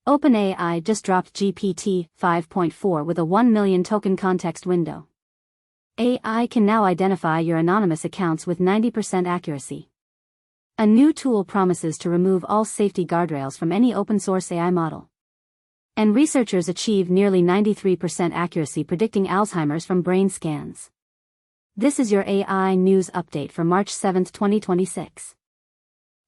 OpenAI just dropped GPT-5.4 with a 1 million token context window. AI can now identify your anonymous accounts with 90% accuracy. A new tool promises to remove all safety guardrails from any open-source AI model. And researchers achieve nearly 93% accuracy predicting Alzheimer's from brain scans. This is your AI news update for March 7, 2026.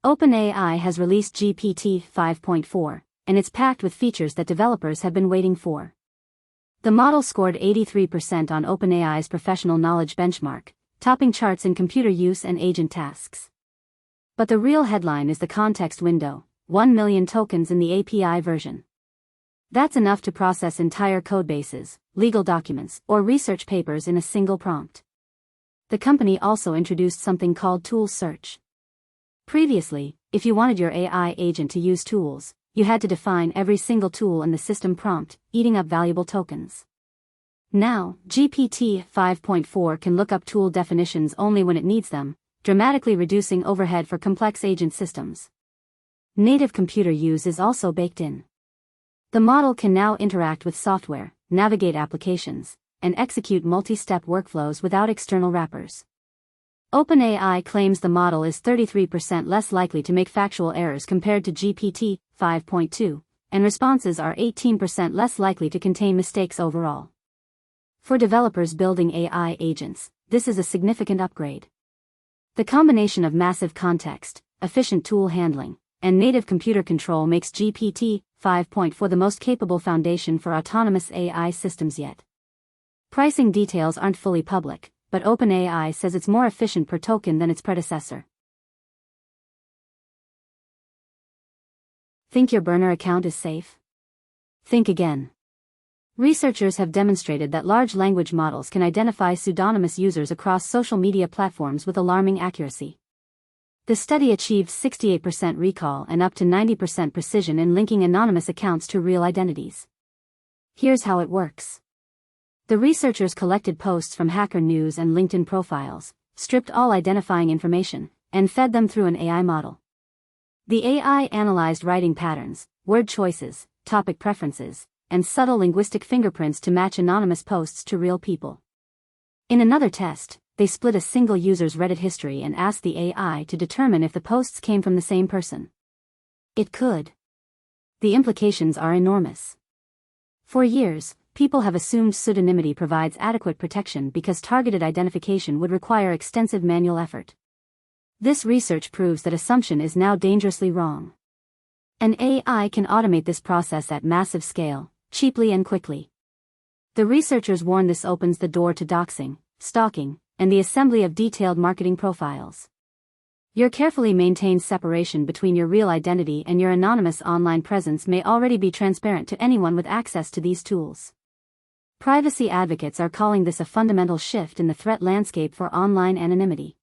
OpenAI has released GPT-5.4, and it's packed with features that developers have been waiting for. The model scored 83% on OpenAI's professional knowledge benchmark, topping charts in computer use and agent tasks. But the real headline is the context window, 1 million tokens in the API version. That's enough to process entire codebases, legal documents, or research papers in a single prompt. The company also introduced something called tool search. Previously, if you wanted your AI agent to use tools, you had to define every single tool in the system prompt, eating up valuable tokens. Now, GPT-5.4 can look up tool definitions only when it needs them, dramatically reducing overhead for complex agent systems. Native computer use is also baked in. The model can now interact with software, navigate applications, and execute multi-step workflows without external wrappers. OpenAI claims the model is 33% less likely to make factual errors compared to GPT-5.2, and responses are 18% less likely to contain mistakes overall. For developers building AI agents, this is a significant upgrade. The combination of massive context, efficient tool handling, and native computer control makes GPT-5.4 the most capable foundation for autonomous AI systems yet. Pricing details aren't fully public, but OpenAI says it's more efficient per token than its predecessor. Think your burner account is safe? Think again. Researchers have demonstrated that large language models can identify pseudonymous users across social media platforms with alarming accuracy. The study achieved 68% recall and up to 90% precision in linking anonymous accounts to real identities. Here's how it works. The researchers collected posts from Hacker News and LinkedIn profiles, stripped all identifying information, and fed them through an AI model. The AI analyzed writing patterns, word choices, topic preferences, and subtle linguistic fingerprints to match anonymous posts to real people. In another test, they split a single user's Reddit history and asked the AI to determine if the posts came from the same person. It could. The implications are enormous. For years, people have assumed pseudonymity provides adequate protection because targeted identification would require extensive manual effort. This research proves that assumption is now dangerously wrong. An AI can automate this process at massive scale, cheaply and quickly. The researchers warn this opens the door to doxing, stalking, and the assembly of detailed marketing profiles. Your carefully maintained separation between your real identity and your anonymous online presence may already be transparent to anyone with access to these tools. Privacy advocates are calling this a fundamental shift in the threat landscape for online anonymity.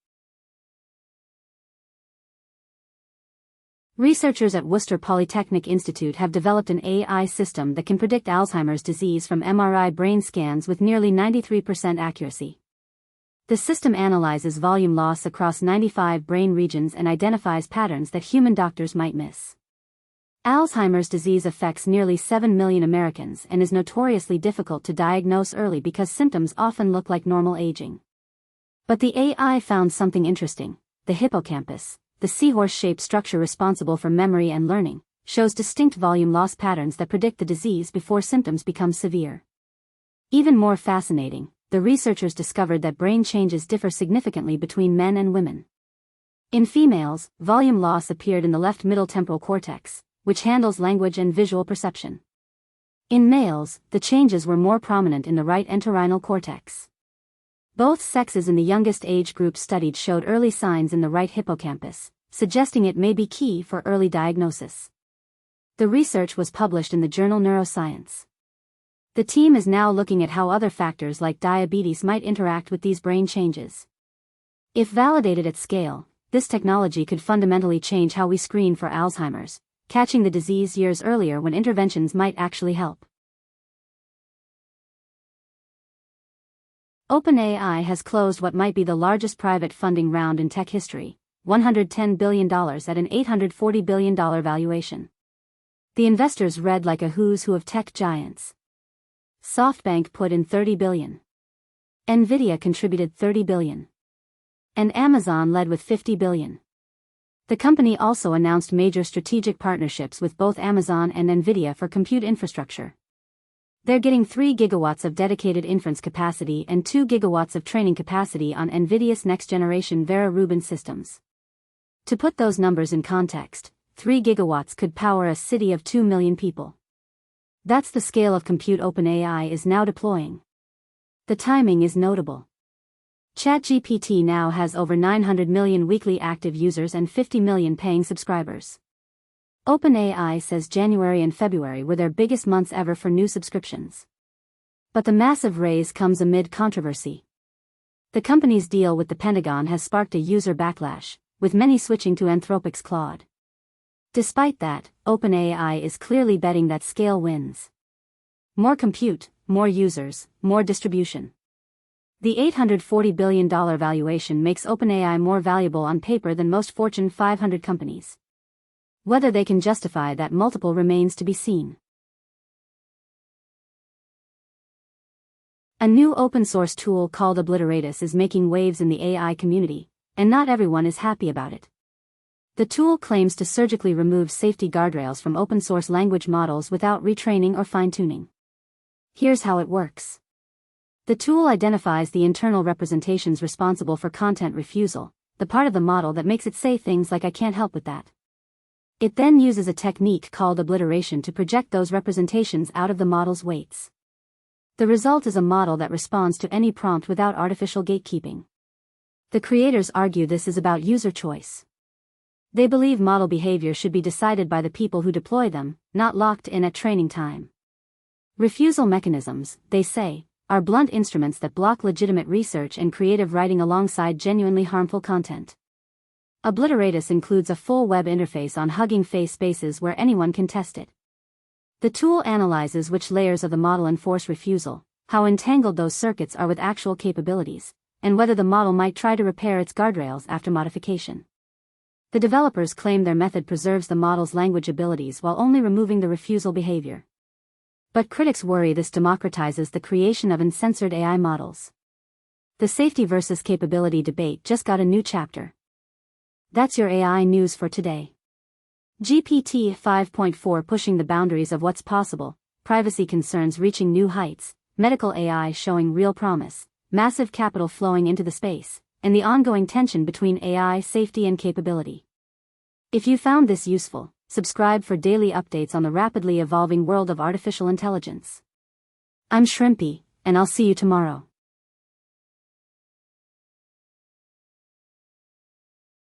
Researchers at Worcester Polytechnic Institute have developed an AI system that can predict Alzheimer's disease from MRI brain scans with nearly 93% accuracy. The system analyzes volume loss across 95 brain regions and identifies patterns that human doctors might miss. Alzheimer's disease affects nearly 7 million Americans and is notoriously difficult to diagnose early because symptoms often look like normal aging. But the AI found something interesting. The hippocampus, the seahorse-shaped structure responsible for memory and learning, shows distinct volume loss patterns that predict the disease before symptoms become severe. Even more fascinating, the researchers discovered that brain changes differ significantly between men and women. In females, volume loss appeared in the left middle temporal cortex, which handles language and visual perception. In males, the changes were more prominent in the right entorhinal cortex. Both sexes in the youngest age group studied showed early signs in the right hippocampus, suggesting it may be key for early diagnosis. The research was published in the journal Neuroscience. The team is now looking at how other factors like diabetes might interact with these brain changes. If validated at scale, this technology could fundamentally change how we screen for Alzheimer's, catching the disease years earlier when interventions might actually help. OpenAI has closed what might be the largest private funding round in tech history, $110 billion at an $840 billion valuation. The investors read like a who's who of tech giants. SoftBank put in $30 billion. Nvidia contributed $30 billion. And Amazon led with $50 billion. The company also announced major strategic partnerships with both Amazon and Nvidia for compute infrastructure. They're getting 3 gigawatts of dedicated inference capacity and 2 gigawatts of training capacity on Nvidia's next-generation Vera Rubin systems. To put those numbers in context, 3 gigawatts could power a city of 2 million people. That's the scale of compute OpenAI is now deploying. The timing is notable. ChatGPT now has over 900 million weekly active users and 50 million paying subscribers. OpenAI says January and February were their biggest months ever for new subscriptions. But the massive raise comes amid controversy. The company's deal with the Pentagon has sparked a user backlash, with many switching to Anthropic's Claude. Despite that, OpenAI is clearly betting that scale wins. More compute, more users, more distribution. The $840 billion valuation makes OpenAI more valuable on paper than most Fortune 500 companies. Whether they can justify that multiple remains to be seen. A new open-source tool called OBLITERATUS is making waves in the AI community, and not everyone is happy about it. The tool claims to surgically remove safety guardrails from open-source language models without retraining or fine-tuning. Here's how it works. The tool identifies the internal representations responsible for content refusal, the part of the model that makes it say things like "I can't help with that." It then uses a technique called obliteration to project those representations out of the model's weights. The result is a model that responds to any prompt without artificial gatekeeping. The creators argue this is about user choice. They believe model behavior should be decided by the people who deploy them, not locked in at training time. Refusal mechanisms, they say, are blunt instruments that block legitimate research and creative writing alongside genuinely harmful content. OBLITERATUS includes a full web interface on Hugging Face spaces where anyone can test it. The tool analyzes which layers of the model enforce refusal, how entangled those circuits are with actual capabilities, and whether the model might try to repair its guardrails after modification. The developers claim their method preserves the model's language abilities while only removing the refusal behavior. But critics worry this democratizes the creation of uncensored AI models. The safety versus capability debate just got a new chapter. That's your AI news for today. GPT-5.4 pushing the boundaries of what's possible, privacy concerns reaching new heights, medical AI showing real promise, massive capital flowing into the space, and the ongoing tension between AI safety and capability. If you found this useful, subscribe for daily updates on the rapidly evolving world of artificial intelligence. I'm Shrimpy, and I'll see you tomorrow.